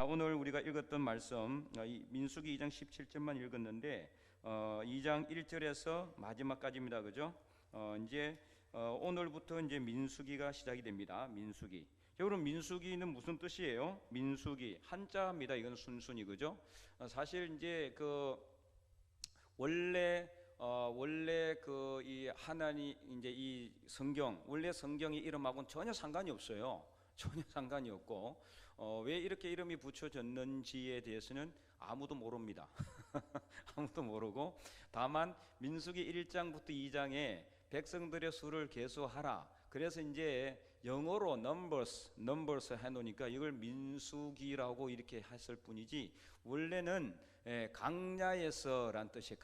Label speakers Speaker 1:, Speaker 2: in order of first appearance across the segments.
Speaker 1: 오늘 우리가 읽었던 말씀 민수기 2장 17절만 읽었는데 2장 1절에서 마지막까지입니다. 그죠? 이제 오늘부터 이제 민수기가 시작이 됩니다. 민수기. 여러분, 민수기는 무슨 뜻이에요? 민수기 한자입니다. 이건 순순히. 그죠? 사실 이제 원래 이 하나님 이제 이 성경, 원래 성경의 이름하고는 전혀 상관이 없어요. 전혀 상관이 없고 왜 이렇게 이름이 붙여졌는지에 대해서는 아무도 모릅니다. 아무도 모르고, 다만 민수기 1장부터 2장에 백성들의 수를 계수하라, 그래서 이제 영어로 numbers 해놓으니까 이걸 민수기라고 이렇게 했을 뿐이지, 원래는 강야에서란 뜻이에요.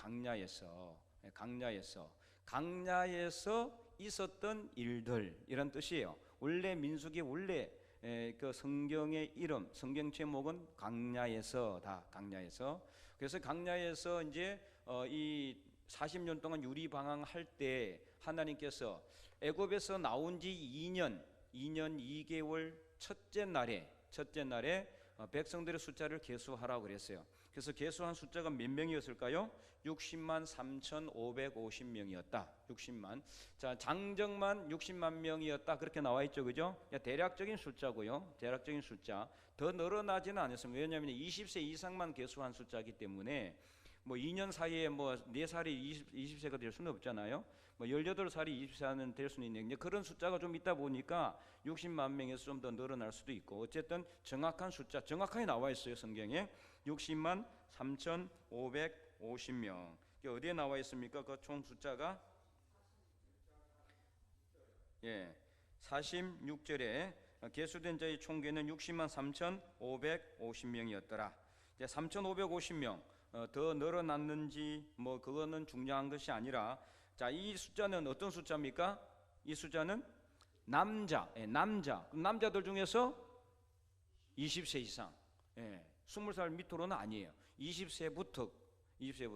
Speaker 1: 강야에서 있었던 일들, 이런 뜻이에요. 원래 민수기 그 성경의 이름, 성경 제목은 강야에서다. 강야에서. 그래서 강야에서 이제 이 40년 동안 유리 방황할 때 하나님께서 애굽에서 나온 지 2년 2개월 첫째 날에 백성들의 숫자를 계수하라고 그랬어요. 그래서 계수한 숫자가 몇 명이었을까요? 60만 3,550명이었다. 60만. 자, 장정만 60만 명이었다. 그렇게 나와 있죠. 그죠? 대략적인 숫자고요. 대략적인 숫자. 더 늘어나지는 않았습니다. 왜냐하면 20세 이상만 계수한 숫자이기 때문에 2년 사이에 4살이 20세가 될 수는 없잖아요. 18살이 20세는 될 수는 있는데, 그런 숫자가 좀 있다 보니까 60만 명에서 좀 더 늘어날 수도 있고, 어쨌든 정확한 숫자, 정확하게 나와 있어요. 성경에 60만 3,550명. 어디에 나와 있습니까? 그 총 숫자가 46절에 계수된 자의 총계는 60만 3,550명이었더라. 이제 3,550명 더 늘어났는지 그거는 중요한 것이 아니라, 자, 이 숫자는 어떤 숫자입니까? 이 숫자는 남자들 중에서 20세 이상, 20살 밑으로는 아니에요. 20세부터.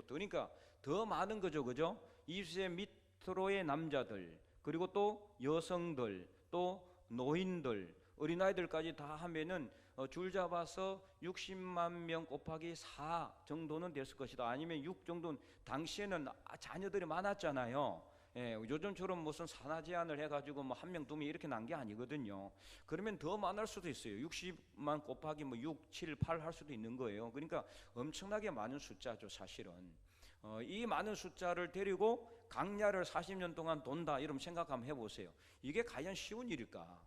Speaker 1: 그러니까 더 많은 거죠. 그죠? 20세 밑으로의 남자들, 그리고 또 여성들, 또 노인들, 어린아이들까지 다 하면은 줄 잡아서 60만 명 곱하기 4 정도는 됐을 것이다. 아니면 6 정도는. 당시에는 자녀들이 많았잖아요. 요즘처럼 무슨 산하 제한을 해가지고 한 명, 두 명 이렇게 난 게 아니거든요. 그러면 더 많을 수도 있어요. 60만 곱하기 6, 7, 8 할 수도 있는 거예요. 그러니까 엄청나게 많은 숫자죠, 사실은. 이 많은 숫자를 데리고 강야를 40년 동안 돈다, 이러면 생각 한번 해보세요. 이게 과연 쉬운 일일까?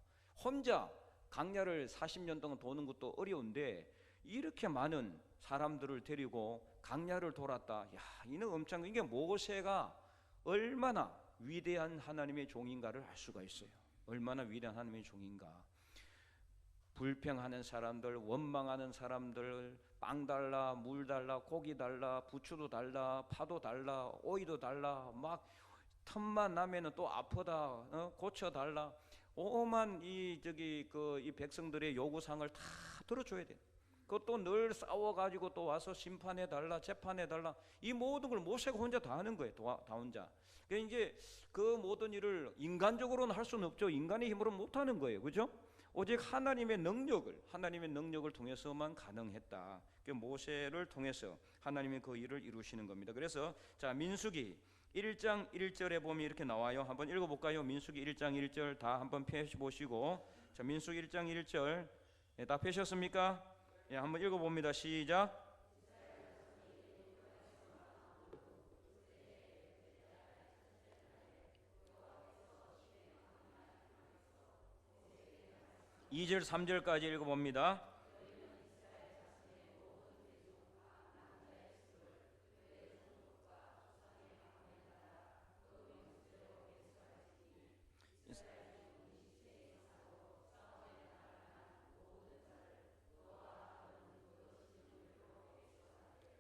Speaker 1: 혼자 강야를 40년 동안 도는 것도 어려운데, 이렇게 많은 사람들을 데리고 강야를 돌았다. 야, 이는 엄청, 이게 모세가 얼마나 위대한 하나님의 종인가를 알 수가 있어요. 얼마나 위대한 하나님의 종인가. 불평하는 사람들, 원망하는 사람들, 빵 달라, 물 달라, 고기 달라, 부추도 달라, 파도 달라, 오이도 달라, 막 틈만 나면은 또 아프다, 고쳐 달라. 오만 이 백성들의 요구사항을 다 들어줘야 돼. 그것도 늘 싸워가지고 또 와서 심판해 달라, 재판해 달라. 이 모든 걸 모세가 혼자 다 하는 거예요. 다 혼자. 그러니까 이제 그 모든 일을 인간적으로는 할 수는 없죠. 인간의 힘으로는 못 하는 거예요. 그죠? 오직 하나님의 능력을 통해서만 가능했다. 그 모세를 통해서 하나님이 그 일을 이루시는 겁니다. 그래서 자, 민수기 1장 1절에 보면 이렇게 나와요. 한번 읽어볼까요? 민수기 1장 1절 다 한번 펴보시고. 자, 민수기 1장 1절 다 펴셨습니까? 한번 읽어봅니다. 시작. (2절) 3절까지 읽어봅니다.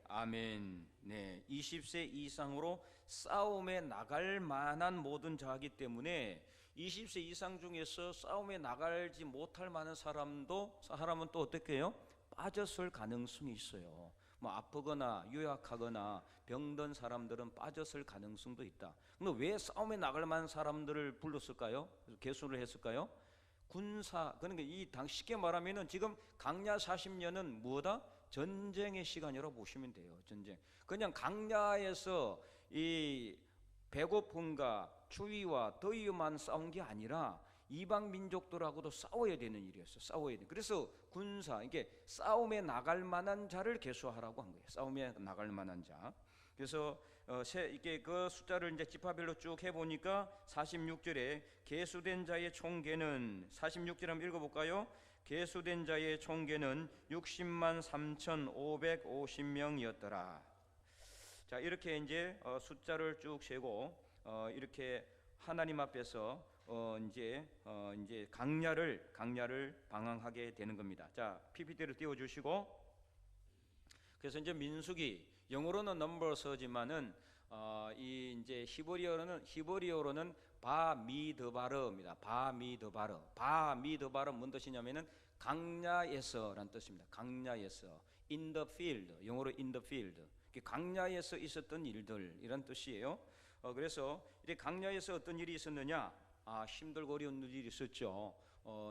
Speaker 1: 아멘. 네, 20세 이상으로 싸움에 나갈 만한 모든 자이기 때문에 20세 이상 중에서 싸움에 나가지 못할 만한 사람은 또 어떻게 해요? 빠졌을 가능성이 있어요. 아프거나 유약하거나 병든 사람들은 빠졌을 가능성도 있다. 근데 왜 싸움에 나갈 만한 사람들을 불렀을까요? 개수를 했을까요? 군사, 그러니까 이 당 쉽게 말하면은 지금 강야 40년은 뭐다? 전쟁의 시간이라고 보시면 돼요. 전쟁. 그냥 강야에서 이 배고픔과 추위와 더위만 싸운 게 아니라 이방 민족들하고도 싸워야 되는 일이었어. 싸워야 돼. 그래서 군사, 이게 싸움에 나갈 만한 자를 계수하라고 한 거예요. 싸움에 나갈 만한 자. 그래서 이게 그 숫자를 이제 지파별로 쭉 해보니까 46절에 계수된 자의 총계는 46절 한번 읽어볼까요? 계수된 자의 총계는 60만 3,550명이었더라. 자, 이렇게 이제 숫자를 쭉 세고 이렇게 하나님 앞에서 이제 강야를 방황하게 되는 겁니다. 자, PPT를 띄워주시고, 그래서 이제 민수기 영어로는 넘버서지만은 이 이제 히브리어로는 바미드바르입니다. 바미드바르 뭔 뜻이냐면은 강야에서란 뜻입니다. 강야에서 in the field, 영어로 in the field. 강야에서 있었던 일들 이런 뜻이에요. 그래서 이제 강야에서 어떤 일이 있었느냐? 힘들고 어려운 일이 있었죠.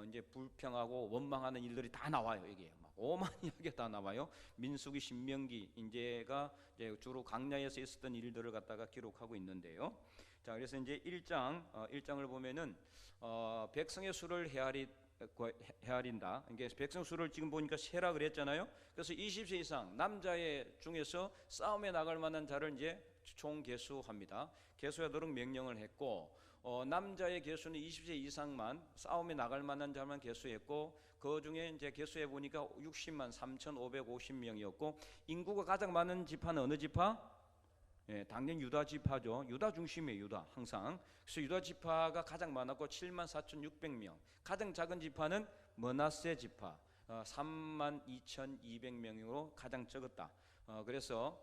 Speaker 1: 이제 불평하고 원망하는 일들이 다 나와요. 이게 막 오만하게 다 나와요. 민수기, 신명기 이제가 이제 주로 강야에서 있었던 일들을 갖다가 기록하고 있는데요. 자, 그래서 이제 1장을 보면은 백성의 수를 헤아린다. 이게 백성 수를 지금 보니까 세라 그랬잖아요. 그래서 20세 이상 남자의 중에서 싸움에 나갈 만한 자를 이제 총 계수합니다. 계수하도록 명령을 했고, 남자의 계수는 20세 이상만 싸움에 나갈 만한 자만 계수했고, 그 중에 이제 계수해 보니까 60만 3,550명이었고, 인구가 가장 많은 지파는 어느 지파? 예, 당연히 유다 지파죠. 유다 중심이에요. 유다 항상. 그래서 유다 지파가 가장 많았고 7만 4,600명. 가장 작은 지파는 므낫세 지파 3만 2,200명으로 가장 적었다. 그래서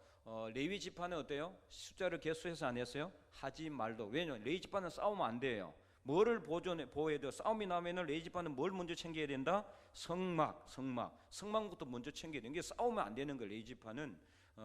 Speaker 1: 레위 지파는 어때요? 숫자를 계수해서 안 했어요? 하지 말도. 왜냐면 레위 지파는 싸우면 안 돼요. 뭐를 보호해야 돼요? 싸움이 나면은 레위 지파는 뭘 먼저 챙겨야 된다? 성막부터 먼저 챙겨야 돼요. 이게 싸우면 안 되는 거예요. 레위 지파는.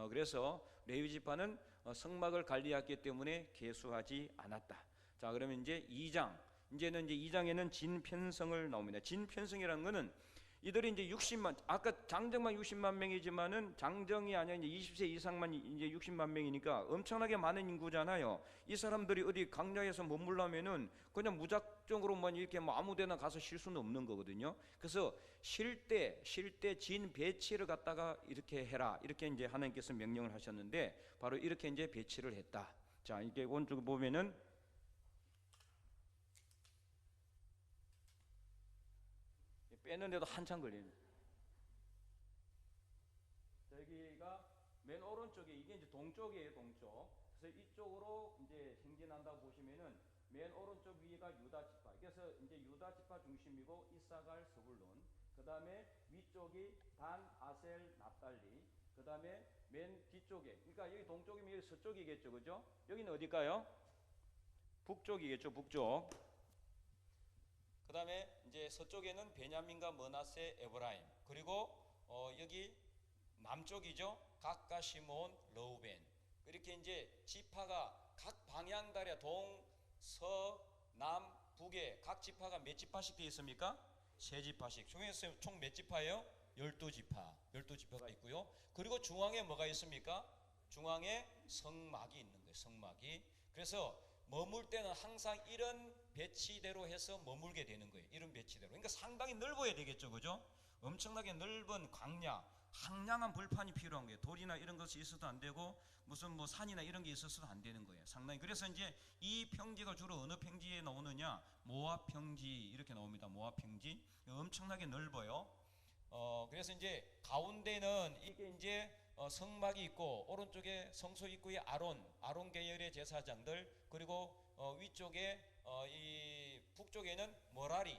Speaker 1: 그래서 레위 지파는 성막을 관리했기 때문에 계수하지 않았다. 자, 그러면 이제 2장. 이제는 이제 2장에는 진편성을 나옵니다. 진편성이라는 거는 이들이 이제 60만, 아까 장정만 60만 명이지만은 장정이 아니라 이제 20세 이상만 이제 60만 명이니까 엄청나게 많은 인구잖아요. 이 사람들이 어디 강야에서 머물려면은 그냥 무작정으로만 이렇게 뭐 아무데나 가서 쉴 수는 없는 거거든요. 그래서 쉴 때 진 배치를 갖다가 이렇게 해라. 이렇게 이제 하나님께서 명령을 하셨는데 바로 이렇게 이제 배치를 했다. 자, 이게 오른쪽 보면은 빼는데도 한참 걸리는. 여기가 맨 오른쪽에 이게 이제 동쪽이에요, 동쪽. 그래서 이쪽으로 이제 행진한다고 보시면은 맨 오른쪽 위가 유다 지파. 그래서 이제 유다 지파 중심이고 이사갈, 스불론. 그 다음에 위쪽이 단, 아셀, 납달리. 그 다음에 맨 뒤쪽에, 그러니까 여기 동쪽이면 여기 서쪽이겠죠, 그죠? 여기는 어딜까요? 북쪽이겠죠, 북쪽. 그 다음에 이제 서쪽에는 베냐민과 므낫세, 에브라임. 그리고 여기 남쪽이죠. gad과 시몬, 러우벤. 이렇게 이제 지파가 각 방향달에 동, 서, 남, 북에 각 지파가 몇 지파씩 되어 있습니까? 세 지파씩. 총 몇 지파예요? 12지파. 12지파가 있고요. 그리고 중앙에 뭐가 있습니까? 중앙에 성막이 있는 거예요. 성막이. 그래서 머물 때는 항상 이런 배치대로 해서 머물게 되는 거예요. 이런 배치대로. 그러니까 상당히 넓어야 되겠죠, 그죠? 엄청나게 넓은 광야, 황량한 벌판이 필요한 거예요. 돌이나 이런 것이 있어도 안 되고 무슨 뭐 산이나 이런 게 있어서도 안 되는 거예요. 상당히. 그래서 이제 이 평지가 주로 어느 평지에 나오느냐? 모압 평지 이렇게 나옵니다. 모압 평지. 엄청나게 넓어요. 그래서 이제 가운데는 이게 이제 성막이 있고 오른쪽에 성소 입구에 아론 계열의 제사장들, 그리고 위쪽에 이 북쪽에는 머라리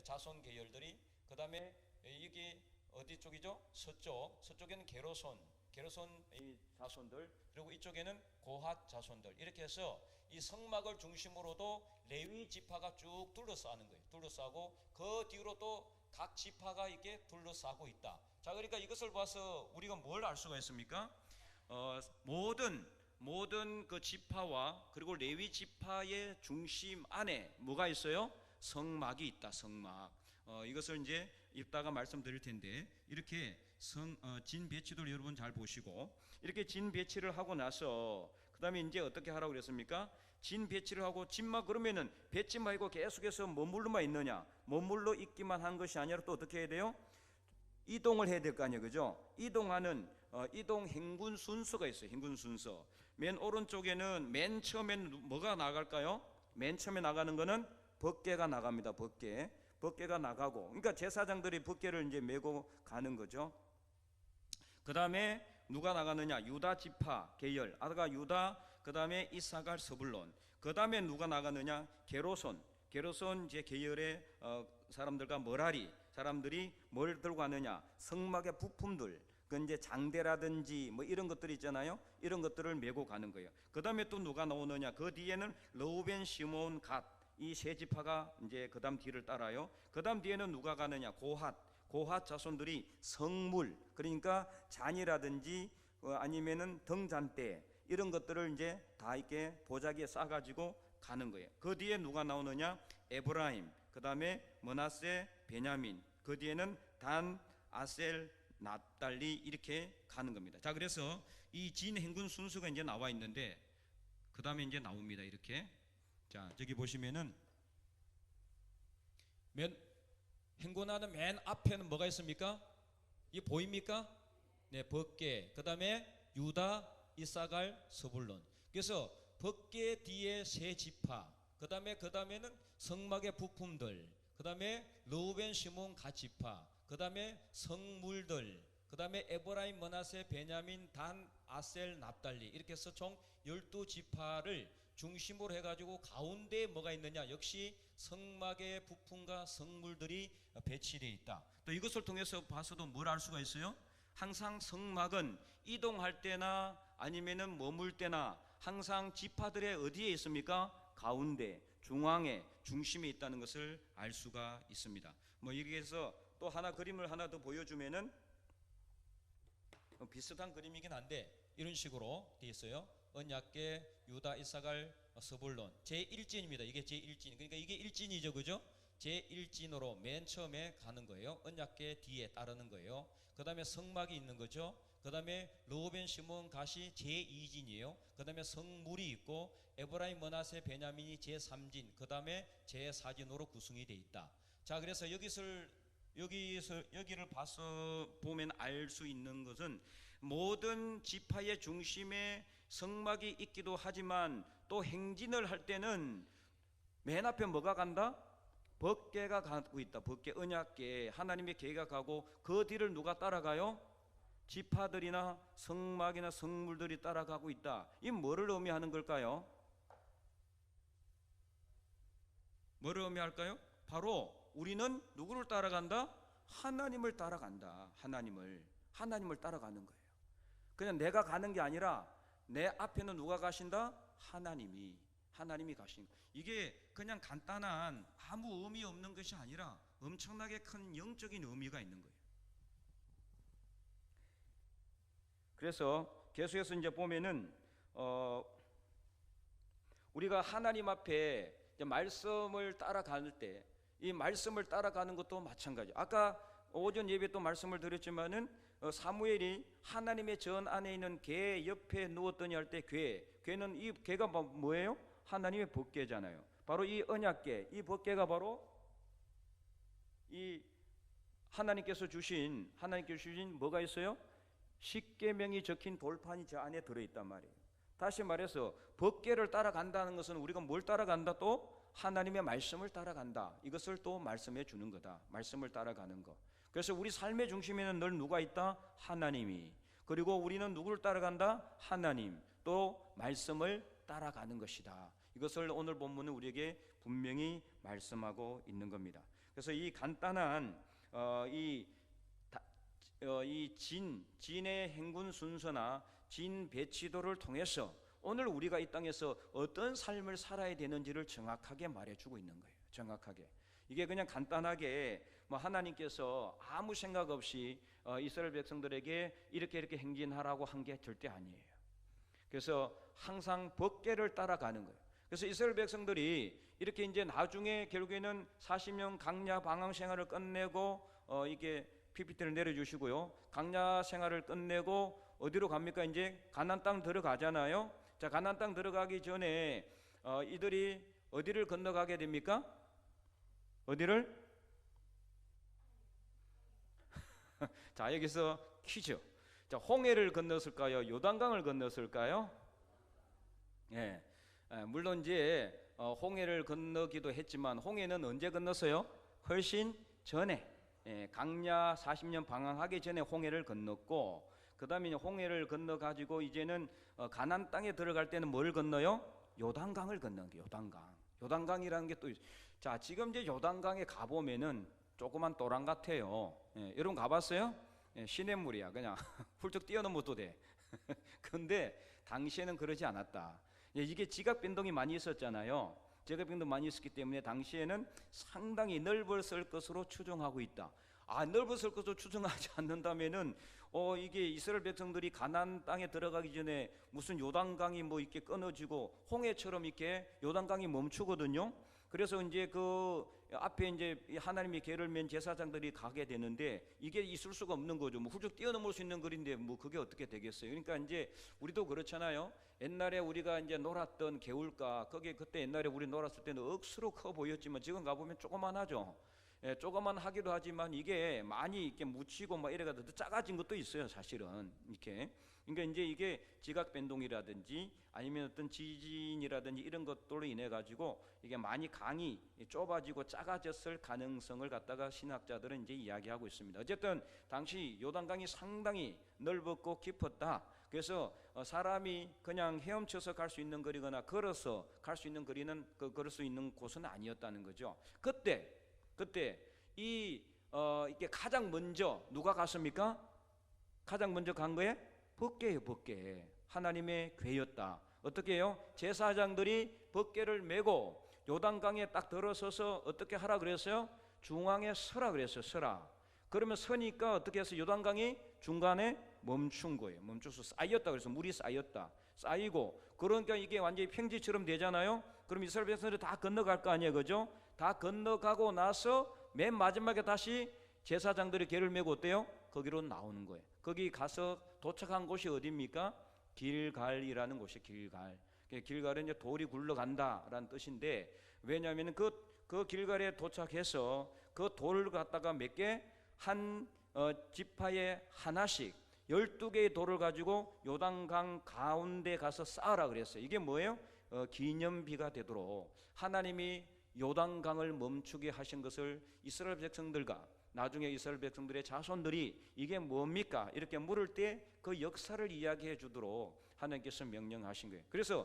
Speaker 1: 자손 계열들이, 그 다음에 여기 어디 쪽이죠? 서쪽에는 게르손 이 자손들, 그리고 이쪽에는 고핫 자손들. 이렇게 해서 이 성막을 중심으로도 레위 지파가 쭉 둘러싸는 거예요. 둘러싸고 그 뒤로 또 각 지파가 이렇게 둘러싸고 있다. 자, 그러니까 이것을 봐서 우리가 뭘 알 수가 있습니까? 모든 그 지파와 그리고 레위 지파의 중심 안에 뭐가 있어요? 성막이 있다. 성막. 이것을 이제 이따가 말씀드릴 텐데, 이렇게 진 배치도를 여러분 잘 보시고, 이렇게 진 배치를 하고 나서 그 다음에 이제 어떻게 하라고 그랬습니까? 진 배치를 하고, 진막 그러면은 배치 말고 계속해서 머물러만 있느냐? 머물러 있기만 한 것이 아니라 또 어떻게 해야 돼요? 이동을 해야 될 거 아니에요, 그죠? 이동하는 이동 행군 순서가 있어요. 행군 순서. 맨 오른쪽에는 맨 처음에는 뭐가 나갈까요? 맨 처음에 나가는 거는 법궤가 나갑니다. 법궤가 나가고, 그러니까 제사장들이 법궤를 이제 메고 가는 거죠. 그 다음에 누가 나가느냐? 유다 지파 계열, 아까 유다, 그 다음에 이사갈, 스불론. 그 다음에 누가 나가느냐? 게르손 이제 계열의 사람들과 머라리 사람들이 뭘 들고 가느냐? 성막의 부품들, 그 이제 장대라든지 뭐 이런 것들이 있잖아요. 이런 것들을 메고 가는 거예요. 그 다음에 또 누가 나오느냐? 그 뒤에는 르우벤, 시몬, 갓, 이 세 지파가 이제 그 다음 뒤를 따라요. 그 다음 뒤에는 누가 가느냐? 고핫 자손들이 성물, 그러니까 잔이라든지 아니면은 등잔대 이런 것들을 이제 다 이렇게 보자기에 싸가지고 가는 거예요. 그 뒤에 누가 나오느냐? 에브라임, 그 다음에 머나세, 베냐민, 그 뒤에는 단, 아셀, 납달리 이렇게 가는 겁니다. 자, 그래서 이 진 행군 순서가 이제 나와 있는데, 그 다음에 이제 나옵니다. 이렇게. 자, 저기 보시면은 행군하는 맨 앞에는 뭐가 있습니까? 이 보입니까? 네, 법궤. 그 다음에 유다, 이사갈, 스불론. 그래서 법궤 뒤에 세 지파. 그 다음에는 성막의 부품들. 그 다음에 르우벤, 시몬, 갓 지파. 그 다음에 성물들. 그 다음에 에브라임, 머나세, 베냐민, 단, 아셀, 납달리. 이렇게 해서 총 12지파를 중심으로 해가지고 가운데에 뭐가 있느냐? 역시 성막의 부품과 성물들이 배치되어 있다. 또 이것을 통해서 봐서도 뭘 알 수가 있어요? 항상 성막은 이동할 때나 아니면은 머물 때나 항상 지파들의 어디에 있습니까? 가운데, 중앙에, 중심에 있다는 것을 알 수가 있습니다. 뭐 여기에서 또 하나 그림을 하나 더 보여주면은 비슷한 그림이긴 한데 이런 식으로 되어 있어요. 언약궤, 유다, 이사갈, 스불론. 제1진입니다. 이게 제1진. 그러니까 이게 1진이죠. 그죠? 제1진으로 맨 처음에 가는 거예요. 언약궤 뒤에 따르는 거예요. 그 다음에 성막이 있는 거죠. 그 다음에 르우벤, 시몬, 갓이 제2진이에요. 그 다음에 성물이 있고 에브라임, 머나세, 베냐민이 제3진, 그 다음에 제4진으로 구성이 되어 있다. 자, 그래서 여기를 봐서 보면 알 수 있는 것은 모든 지파의 중심에 성막이 있기도 하지만 또 행진을 할 때는 맨 앞에 뭐가 간다? 법궤가 가고 있다. 법궤, 언약궤, 하나님의 궤가 가고 그 뒤를 누가 따라가요? 지파들이나 성막이나 성물들이 따라가고 있다. 이 뭐를 의미하는 걸까요? 뭐를 의미할까요? 바로 우리는 누구를 따라간다? 하나님을 따라간다. 하나님을 따라가는 거예요. 그냥 내가 가는 게 아니라 내 앞에는 누가 가신다? 하나님이 가신 거예요. 이게 그냥 간단한 아무 의미 없는 것이 아니라 엄청나게 큰 영적인 의미가 있는 거예요. 그래서 계속해서 이제 보면은 우리가 하나님 앞에 이제 말씀을 따라갈 때 이 말씀을 따라가는 것도 마찬가지. 아까 오전 예배 또 말씀을 드렸지만은 사무엘이 하나님의 전 안에 있는 궤 옆에 누웠더니 할 때 궤는 이 궤가 뭐예요? 하나님의 법궤잖아요. 바로 이 언약궤, 이 법궤가 바로 이 하나님께서 주신 뭐가 있어요? 십계명이 적힌 돌판이 저 안에 들어있단 말이에요. 다시 말해서 법궤를 따라간다는 것은 우리가 뭘 따라간다? 또 하나님의 말씀을 따라간다. 이것을 또 말씀해 주는 거다. 말씀을 따라가는 거. 그래서 우리 삶의 중심에는 늘 누가 있다? 하나님이. 그리고 우리는 누구를 따라간다? 하나님. 또 말씀을 따라가는 것이다. 이것을 오늘 본문은 우리에게 분명히 말씀하고 있는 겁니다. 그래서 이 간단한 진의 행군 순서나 진 배치도를 통해서 오늘 우리가 이 땅에서 어떤 삶을 살아야 되는지를 정확하게 말해주고 있는 거예요. 정확하게. 이게 그냥 간단하게 뭐 하나님께서 아무 생각 없이 이스라엘 백성들에게 이렇게 행진하라고 한 게 절대 아니에요. 그래서 항상 법궤를 따라가는 거예요. 그래서 이스라엘 백성들이 이렇게 이제 나중에 결국에는 40년 강야 방황 생활을 끝내고 이게 PPT를 내려주시고요. 강야 생활을 끝내고 어디로 갑니까? 이제 가나안 땅 들어가잖아요. 자, 가나안 땅 들어가기 전에 이들이 어디를 건너가게 됩니까? 어디를? 자, 여기서 퀴즈. 자, 홍해를 건넜을까요? 요단강을 건넜을까요? 예. 물론 이제 홍해를 건너기도 했지만 홍해는 언제 건넜어요? 훨씬 전에, 강야 40년 방황하기 전에 홍해를 건넜고, 그 다음에 홍해를 건너 가지고 이제는 가나안 땅에 들어갈 때는 뭘 건너요? 요단강을 건너는 게 요단강. 요단강이라는 게 또 자, 지금 이제 요단강에 가보면은 조그만 도랑 같아요. 여러분 가봤어요? 시냇물이야. 그냥 훌쩍 뛰어넘어도 돼. 근데 당시에는 그러지 않았다. 이게 지각 변동이 많이 있었잖아요. 지각 변동 많이 있었기 때문에 당시에는 상당히 넓었을 것으로 추정하고 있다. 넓었을 것으로 추정하지 않는다면은 이게 이스라엘 백성들이 가나안 땅에 들어가기 전에 무슨 요단강이 뭐 이렇게 끊어지고 홍해처럼 이렇게 요단강이 멈추거든요. 그래서 이제 그 앞에 이제 하나님의 계를 맨 제사장들이 가게 되는데 이게 있을 수가 없는 거죠. 뭐 훌쩍 뛰어넘을 수 있는 거리인데 뭐 그게 어떻게 되겠어요? 그러니까 이제 우리도 그렇잖아요. 옛날에 우리가 이제 놀았던 개울가, 거기 그때 옛날에 우리 놀았을 때는 억수로 커 보였지만 지금 가보면 조그만하죠. 조그만하기도 하지만 이게 많이 이렇게 묻히고 막 이래가지고 작아진 것도 있어요, 사실은. 이렇게. 그러니까 이제 이게 지각 변동이라든지 아니면 어떤 지진이라든지 이런 것들로 인해 가지고 이게 많이 강이 좁아지고 작아졌을 가능성을 갖다가 신학자들은 이제 이야기하고 있습니다. 어쨌든 당시 요단강이 상당히 넓었고 깊었다. 그래서 사람이 그냥 헤엄쳐서 갈 수 있는 거리거나 걸어서 갈 수 있는 거리는 걸을 수 있는 곳은 아니었다는 거죠. 그때 이게 가장 먼저 누가 갔습니까? 가장 먼저 간 거에 법궤예요. 법궤. 하나님의 궤였다. 어떻게 해요? 제사장들이 법궤를 메고 요단강에 딱 들어서서 어떻게 하라 그랬어요? 중앙에 서라 그랬어요. 서라. 그러면 서니까 어떻게 해서 요단강이 중간에 멈춘 거예요. 멈춰서 쌓였다. 그래서 물이 쌓였다. 쌓이고 그러니까 이게 완전히 평지처럼 되잖아요. 그럼 이스라엘 백성들이 다 건너갈 거 아니에요. 그죠? 다 건너가고 나서 맨 마지막에 다시 제사장들이 궤를 메고 어때요? 거기로 나오는 거예요. 거기 가서 도착한 곳이 어디입니까? 길갈이라는 곳이 길갈. 길갈은 이제 돌이 굴러간다라는 뜻인데, 왜냐하면 그 길갈에 도착해서 그 돌을 갖다가 몇 개 한 지파에 하나씩 12개의 돌을 가지고 요단강 가운데 가서 쌓으라 그랬어요. 이게 뭐예요? 기념비가 되도록 하나님이 요단강을 멈추게 하신 것을 이스라엘 백성들과 나중에 이스라엘 백성들의 자손들이 이게 뭡니까? 이렇게 물을 때 그 역사를 이야기해 주도록 하나님께서 명령하신 거예요. 그래서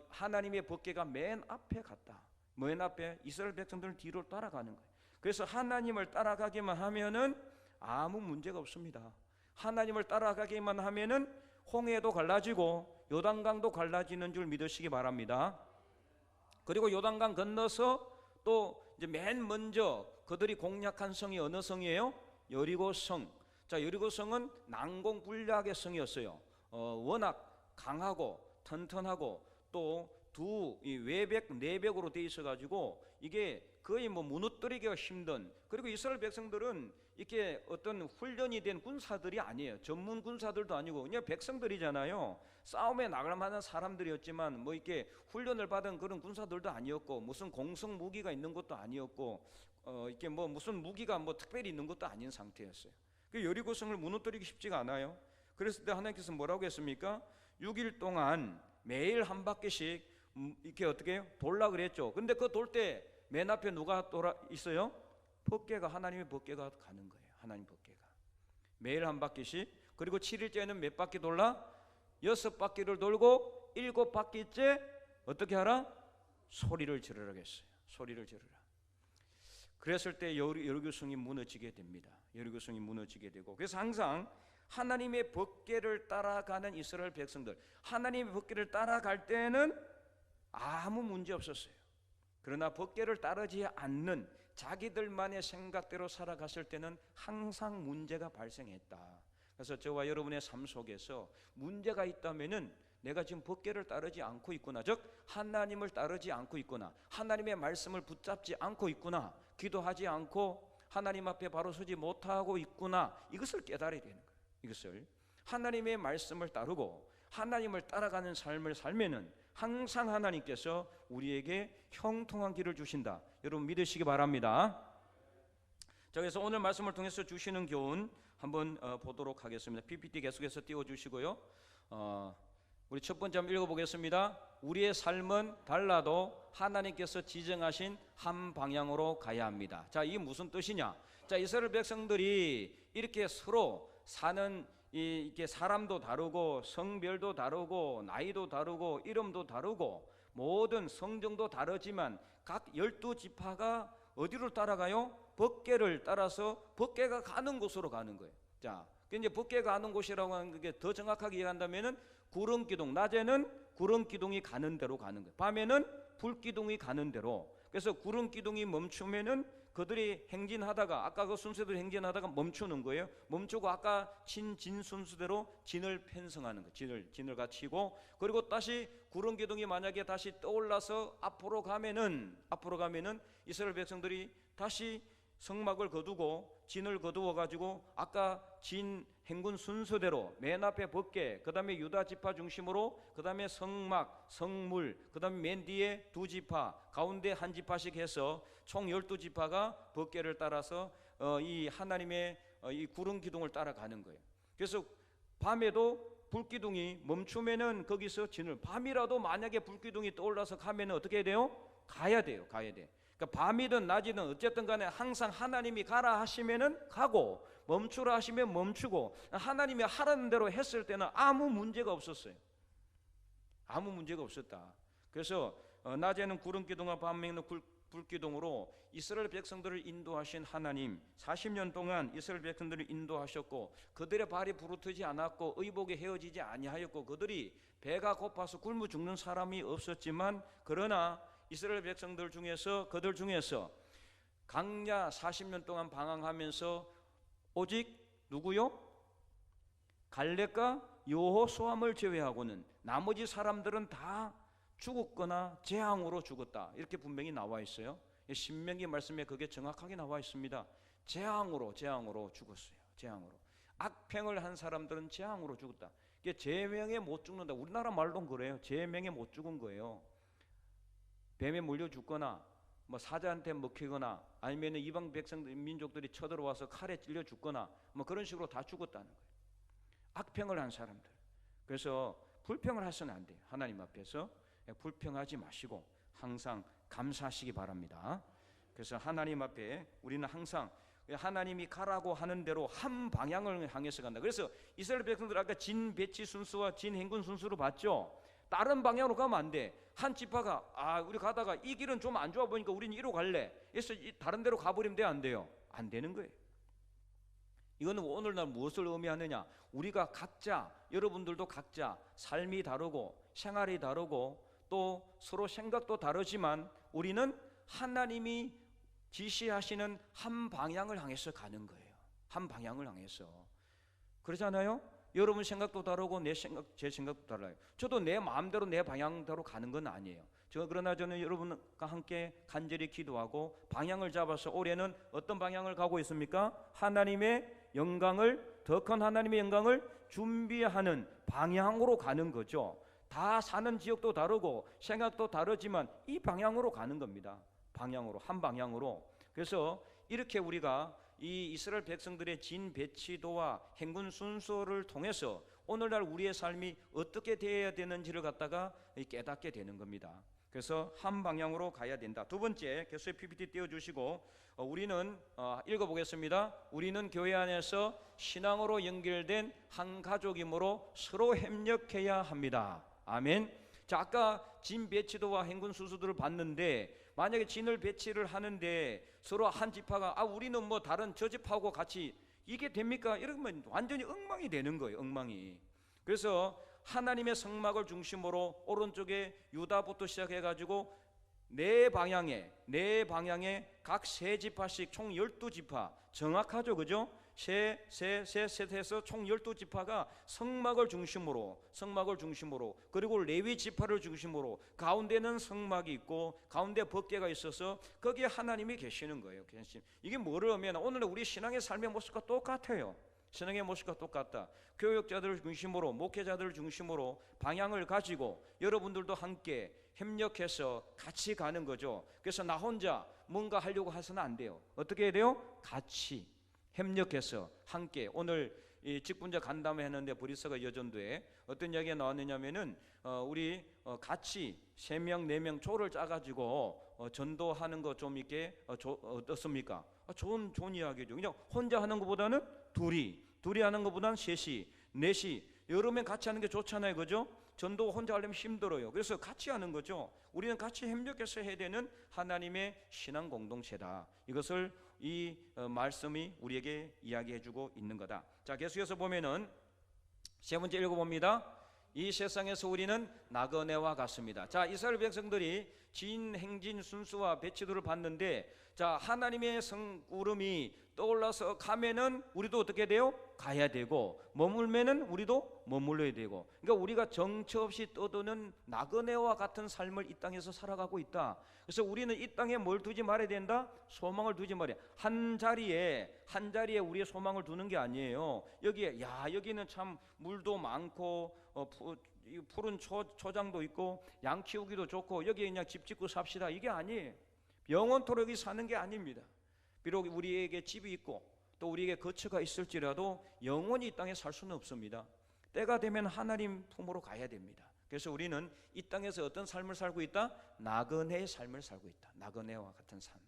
Speaker 1: 하나님의 법궤가 맨 앞에 갔다. 맨 앞에 이스라엘 백성들 뒤로 따라가는 거예요. 그래서 하나님을 따라가기만 하면은 아무 문제가 없습니다. 하나님을 따라가기만 하면은 홍해도 갈라지고 요단강도 갈라지는 줄 믿으시기 바랍니다. 그리고 요단강 건너서 또 이제 맨 먼저 그들이 공략한 성이 어느 성이에요? 여리고성. 자, 여리고성은 난공불락의 성이었어요. 워낙 강하고 튼튼하고 또 두 외벽 내벽으로 돼 있어 가지고 이게 거의 뭐 무너뜨리기가 힘든, 그리고 이스라엘 백성들은 이렇게 어떤 훈련이 된 군사들이 아니에요. 전문 군사들도 아니고 그냥 백성들이잖아요. 싸움에 나갈 만한 사람들이었지만 뭐 이렇게 훈련을 받은 그런 군사들도 아니었고 무슨 공성 무기가 있는 것도 아니었고 이렇게 뭐 무슨 무기가 뭐 특별히 있는 것도 아닌 상태였어요. 그 여리고성을 무너뜨리기 쉽지가 않아요. 그랬을 때 하나님께서 뭐라고 했습니까? 6일 동안 매일 한 바퀴씩 이렇게 어떻게 해요? 돌라 그랬죠. 근데 그 돌 때 맨 앞에 누가 돌아 있어요? 법궤가, 하나님의 법궤가 가는 거예요. 하나님 법궤가 매일 한 바퀴씩. 그리고 7일째는 몇 바퀴 돌라? 6바퀴를 돌고 7바퀴째 어떻게 하라? 소리를 지르라 했어요. 소리를 지르라. 그랬을 때 여리고성이 무너지게 됩니다. 여리고성이 무너지게 되고, 그래서 항상 하나님의 법궤를 따라가는 이스라엘 백성들, 하나님의 법궤를 따라갈 때는 아무 문제 없었어요. 그러나 법궤를 따르지 않는 자기들만의 생각대로 살아갔을 때는 항상 문제가 발생했다. 그래서 저와 여러분의 삶 속에서 문제가 있다면은 내가 지금 법궤를 따르지 않고 있구나, 즉 하나님을 따르지 않고 있구나, 하나님의 말씀을 붙잡지 않고 있구나, 기도하지 않고 하나님 앞에 바로 서지 못하고 있구나, 이것을 깨달아야 되는 거예요. 이것을 하나님의 말씀을 따르고 하나님을 따라가는 삶을 살면은 항상 하나님께서 우리에게 형통한 길을 주신다. 여러분 믿으시기 바랍니다. 자, 그래서 오늘 말씀을 통해서 주시는 교훈 한번 보도록 하겠습니다. PPT 계속해서 띄워주시고요. 우리 첫 번째 한번 읽어보겠습니다. 우리의 삶은 달라도 하나님께서 지정하신 한 방향으로 가야 합니다. 자, 이게 무슨 뜻이냐? 자, 이스라엘 백성들이 이렇게 서로 사는 이게 사람도 다르고 성별도 다르고 나이도 다르고 이름도 다르고 모든 성정도 다르지만 각 12지파가 어디로 따라가요? 법궤를 따라서 법궤가 가는 곳으로 가는 거예요. 자, 이제 법궤가 가는 곳이라고 하는 게 더 정확하게 이해한다면은 구름기둥, 낮에는 구름기둥이 가는 대로 가는 거예요. 밤에는 불기둥이 가는 대로. 그래서 구름기둥이 멈추면은 그들이 행진하다가 아까 그 순서대로 행진하다가 멈추는 거예요. 멈추고 아까 진 순서대로 진을 편성하는 거예요. 진을 갖추고 그리고 다시 구름기둥이 만약에 다시 떠올라서 앞으로 가면은 이스라엘 백성들이 다시 성막을 거두고 진을 거두어 가지고 아까 진 행군 순서대로 맨 앞에 법궤, 그 다음에 유다 지파 중심으로, 그 다음에 성막, 성물, 그 다음에 맨 뒤에 두 지파, 가운데 한 지파씩 해서 총 12지파가 법궤를 따라서 이 하나님의 이 구름 기둥을 따라가는 거예요. 그래서 밤에도 불기둥이 멈추면은 거기서 진을, 밤이라도 만약에 불기둥이 떠올라서 가면은 어떻게 해야 돼요? 가야 돼요. 그러니까 밤이든 낮이든 어쨌든 간에 항상 하나님이 가라 하시면은 가고 멈추라 하시면 멈추고, 하나님이 하라는 대로 했을 때는 아무 문제가 없었어요. 아무 문제가 없었다. 그래서 낮에는 구름기둥과 밤에는 불기둥으로 이스라엘 백성들을 인도하신 하나님, 40년 동안 이스라엘 백성들을 인도하셨고 그들의 발이 부르트지 않았고 의복에 헤어지지 아니하였고 그들이 배가 고파서 굶어 죽는 사람이 없었지만, 그러나 이스라엘 백성들 중에서 그들 중에서 광야 40년 동안 방황하면서 오직 누구요? 갈렙과 여호수아를 제외하고는 나머지 사람들은 다 죽었거나 재앙으로 죽었다. 이렇게 분명히 나와 있어요. 신명기 말씀에 그게 정확하게 나와 있습니다. 재앙으로 죽었어요. 재앙으로. 악행을 한 사람들은 재앙으로 죽었다. 이게 제명에 못 죽는다. 우리나라 말로는 그래요. 제명에 못 죽은 거예요. 뱀에 물려 죽거나 뭐 사자한테 먹히거나 아니면 이방 백성들 민족들이 쳐들어와서 칼에 찔려 죽거나 뭐 그런 식으로 다 죽었다는 거예요. 악평을 한 사람들. 그래서 불평을 하서는 안 돼요. 하나님 앞에서 불평하지 마시고 항상 감사하시기 바랍니다. 그래서 하나님 앞에 우리는 항상 하나님이 가라고 하는 대로 한 방향을 향해서 간다. 그래서 이스라엘 백성들 아까 진 배치 순수와 진 행군 순수로 봤죠. 다른 방향으로 가면 안 돼. 한 지파가 우리 가다가 이 길은 좀 안 좋아 보니까 우리는 이로 갈래. 그래서 다른 데로 가버리면 돼요, 안 돼요? 안 되는 거예요. 이거는 오늘날 무엇을 의미하느냐? 우리가 각자, 여러분들도 각자 삶이 다르고 생활이 다르고 또 서로 생각도 다르지만 우리는 하나님이 지시하시는 한 방향을 향해서 가는 거예요. 한 방향을 향해서. 그러잖아요? 여러분 생각도 다르고 제 생각도 달라요. 저도 내 마음대로 내 방향대로 가는 건 아니에요. 그러나 저는 여러분과 함께 간절히 기도하고 방향을 잡아서 올해는 어떤 방향을 가고 있습니까? 하나님의 영광을, 더 큰 하나님의 영광을 준비하는 방향으로 가는 거죠. 다 사는 지역도 다르고 생각도 다르지만 이 방향으로 가는 겁니다. 방향으로, 한 방향으로. 그래서 이렇게 우리가 이 이스라엘 백성들의 진 배치도와 행군 순서를 통해서 오늘날 우리의 삶이 어떻게 되어야 되는지를 갖다가 깨닫게 되는 겁니다. 그래서 한 방향으로 가야 된다. 두 번째, 계속해서 PPT 띄워주시고 우리는 읽어보겠습니다. 우리는 교회 안에서 신앙으로 연결된 한 가족이므로 서로 협력해야 합니다. 아멘. 자, 아까 진 배치도와 행군 순서들을 봤는데 만약에 진을 배치를 하는데 서로 한 지파가 우리는 뭐 다른 저 지파하고 같이 이게 됩니까? 이러면 완전히 엉망이 되는 거예요. 엉망이. 그래서 하나님의 성막을 중심으로 오른쪽에 유다부터 시작해가지고 네 방향에 각 세 지파씩 총 12지파 정확하죠, 그죠? 셋에서 총 12지파가 성막을 중심으로 그리고 레위 지파를 중심으로 가운데는 성막이 있고 가운데 법궤가 있어서 거기에 하나님이 계시는 거예요. 이게 뭐를 하면 오늘 우리 신앙의 삶의 모습과 똑같아요. 신앙의 모습과 똑같다. 교역자들을 중심으로 목회자들을 중심으로 방향을 가지고 여러분들도 함께 협력해서 같이 가는 거죠. 그래서 나 혼자 뭔가 하려고 해서는 안 돼요. 어떻게 해야 돼요? 같이 협력해서 함께. 오늘 이 직분자 간담회 했는데 보리스가 여전도에 어떤 이야기가 나왔느냐면은 우리 같이 3명 4명 조를 짜가지고 전도하는 거 좀 이렇게 어떻습니까? 좋은 이야기죠. 그냥 혼자 하는 것보다는 둘이 하는 것보다는 셋이 넷이 여러 명 같이 하는 게 좋잖아요, 그죠? 전도 혼자 하려면 힘들어요. 그래서 같이 하는 거죠. 우리는 같이 협력해서 해야 되는 하나님의 신앙 공동체다. 이것을 이 말씀이 우리에게 이야기해주고 있는 거다. 자, 계속해서 보면은 세 번째 읽어봅니다. 이 세상에서 우리는 나그네와 같습니다. 자, 이스라엘 백성들이 진, 행진, 순수와 배치도를 받는데, 자, 하나님의 성구름이 떠올라서 가면은 우리도 어떻게 돼요? 가야 되고, 머물면은 우리도 머물러야 되고. 그러니까 우리가 정처 없이 떠도는 나그네와 같은 삶을 이 땅에서 살아가고 있다. 그래서 우리는 이 땅에 뭘 두지 말아야 된다? 소망을 두지 말아야. 한 자리에 우리의 소망을 두는 게 아니에요. 여기는 참 물도 많고 푸른 초장도 있고 양 키우기도 좋고 여기에 그냥 집 짓고 삽시다, 이게 아니에요. 영원토록 여기 사는 게 아닙니다. 비록 우리에게 집이 있고 또 우리에게 거처가 있을지라도 영원히 이 땅에 살 수는 없습니다. 때가 되면 하나님 품으로 가야 됩니다. 그래서 우리는 이 땅에서 어떤 삶을 살고 있다? 나그네의 삶을 살고 있다. 나그네와 같은 삶.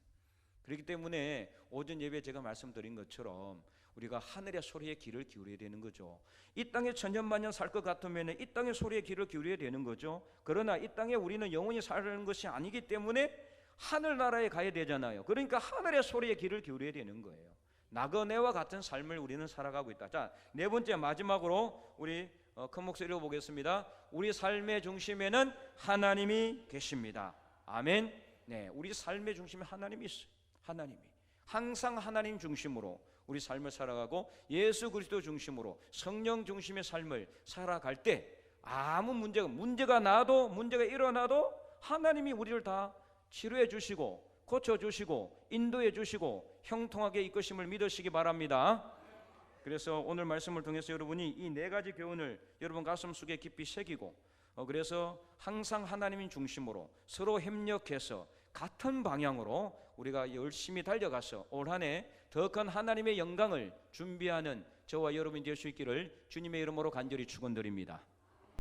Speaker 1: 그렇기 때문에 오전 예배에 제가 말씀드린 것처럼 우리가 하늘의 소리에 귀를 기울여야 되는 거죠. 이 땅에 천년만년 살 것 같으면 이 땅의 소리에 귀를 기울여야 되는 거죠. 그러나 이 땅에 우리는 영원히 사는 것이 아니기 때문에 하늘나라에 가야 되잖아요. 그러니까 하늘의 소리에 귀를 기울여야 되는 거예요. 나그네와 같은 삶을 우리는 살아가고 있다. 자, 네 번째 마지막으로 우리 큰 목소리로 보겠습니다. 우리 삶의 중심에는 하나님이 계십니다. 아멘. 네, 우리 삶의 중심에 하나님이 있어요. 하나님이 항상 하나님 중심으로 우리 삶을 살아가고 예수 그리스도 중심으로 성령 중심의 삶을 살아갈 때 아무 문제가 나도 문제가 일어나도 하나님이 우리를 다 치료해 주시고 고쳐 주시고 인도해 주시고 형통하게 이끄심을 믿으시기 바랍니다. 그래서 오늘 말씀을 통해서 여러분이 이 네 가지 교훈을 여러분 가슴 속에 깊이 새기고 그래서 항상 하나님인 중심으로 서로 협력해서 같은 방향으로 우리가 열심히 달려가서 올 한 해 더 큰 하나님의 영광을 준비하는 저와 여러분이 될 수 있기를 주님의 이름으로 간절히 축원드립니다.